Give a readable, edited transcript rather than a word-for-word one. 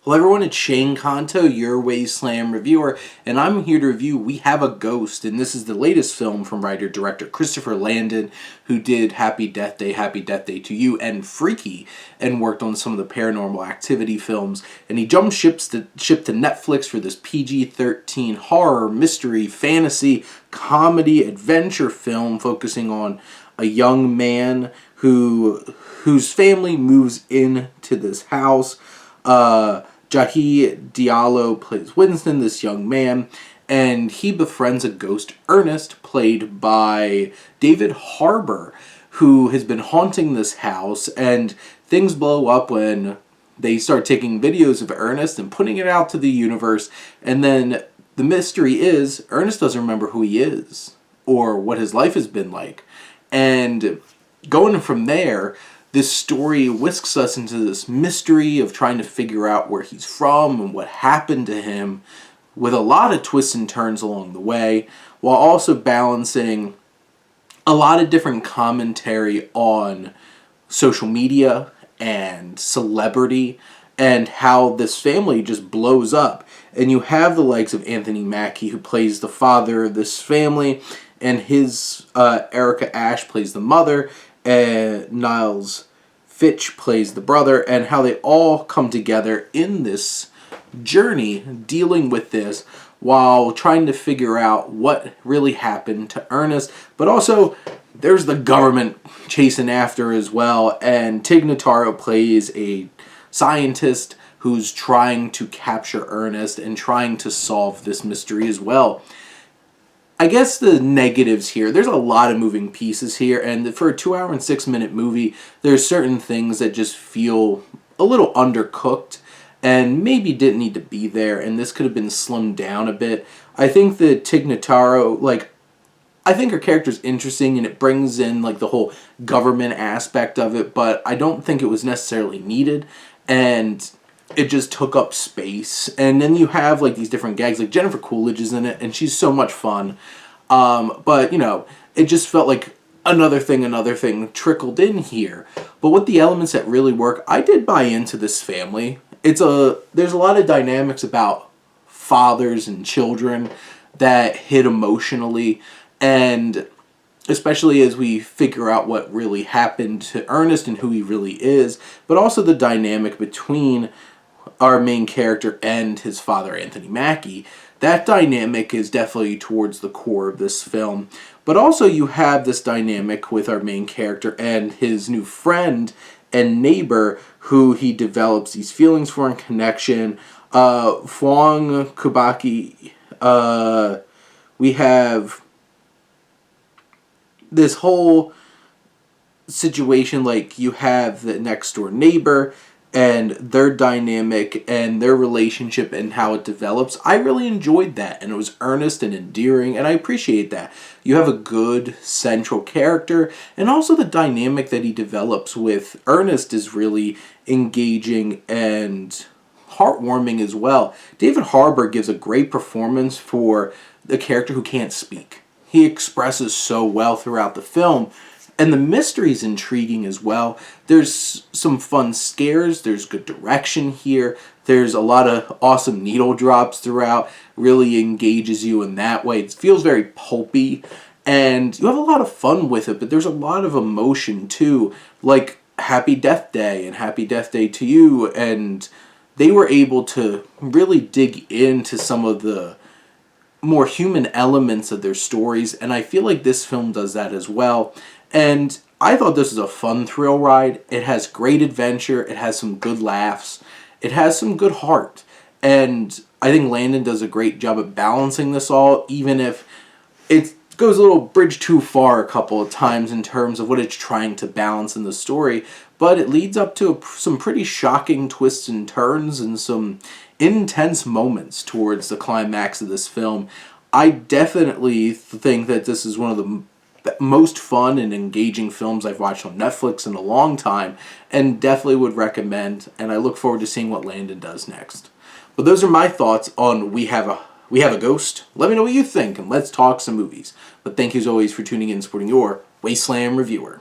Hello everyone, it's Shane Kanto, your Wasteland reviewer, and I'm here to review We Have a Ghost, and this is the latest film from writer-director Christopher Landon, who did Happy Death Day to You, and Freaky, and worked on some of the Paranormal Activity films, and he jumped ship to Netflix for this PG-13 horror, mystery, fantasy, comedy, adventure film focusing on a young man whose family moves into this house. Jahi Diallo plays Winston, this young man, and he befriends a ghost, Ernest, played by David Harbour, who has been haunting this house, and things blow up when they start taking videos of Ernest and putting it out to the universe, and then the mystery is, Ernest doesn't remember who he is, or what his life has been like, and going from there, this story whisks us into this mystery of trying to figure out where he's from and what happened to him, with a lot of twists and turns along the way, while also balancing a lot of different commentary on social media and celebrity and how this family just blows up. And you have the likes of Anthony Mackie, who plays the father of this family, and his Erica Ash plays the mother, and Niles Fitch plays the brother, and how they all come together in this journey dealing with this while trying to figure out what really happened to Ernest. But also, there's the government chasing after as well, and Tig Notaro plays a scientist who's trying to capture Ernest and trying to solve this mystery as well. I guess the negatives here, there's a lot of moving pieces here, and for a 2 hour and 6 minute movie, there's certain things that just feel a little undercooked and maybe didn't need to be there, and this could have been slimmed down a bit. I think that Tig Notaro, I think her character's interesting and it brings in the whole government aspect of it, but I don't think it was necessarily needed, and it just took up space. And then you have these different gags, Jennifer Coolidge is in it, and she's so much fun. But it just felt like another thing trickled in here. But with the elements that really work, I did buy into this family. There's a lot of dynamics about fathers and children that hit emotionally, and especially as we figure out what really happened to Ernest and who he really is, but also the dynamic between our main character and his father, Anthony Mackie. That dynamic is definitely towards the core of this film. But also you have this dynamic with our main character and his new friend and neighbor, who he develops these feelings for and connection. Fuang Kubaki, we have this whole situation, you have the next door neighbor and their dynamic and their relationship and how it develops. I really enjoyed that, and it was earnest and endearing, and I appreciate that. You have a good central character, and also the dynamic that he develops with Ernest is really engaging and heartwarming as well. David Harbour gives a great performance for the character who can't speak. He expresses so well throughout the film. And the mystery is intriguing as well. There's some fun scares. There's good direction here. There's a lot of awesome needle drops throughout. Really engages you in that way. It feels very pulpy. And you have a lot of fun with it. But there's a lot of emotion too. Like Happy Death Day and Happy Death Day to You. And they were able to really dig into some of the more human elements of their stories. And I feel like this film does that as well. And I thought this was a fun thrill ride. It has great adventure. It has some good laughs. It has some good heart. And I think Landon does a great job at balancing this all, even if it goes a little bridge too far a couple of times in terms of what it's trying to balance in the story. But it leads up to some pretty shocking twists and turns and some intense moments towards the climax of this film. I definitely think that this is one of the most fun and engaging films I've watched on Netflix in a long time, and definitely would recommend, and I look forward to seeing what Landon does next. But those are my thoughts on We Have a Ghost. Let me know what you think, and let's talk some movies. But thank you as always for tuning in and supporting your Wasteland reviewer.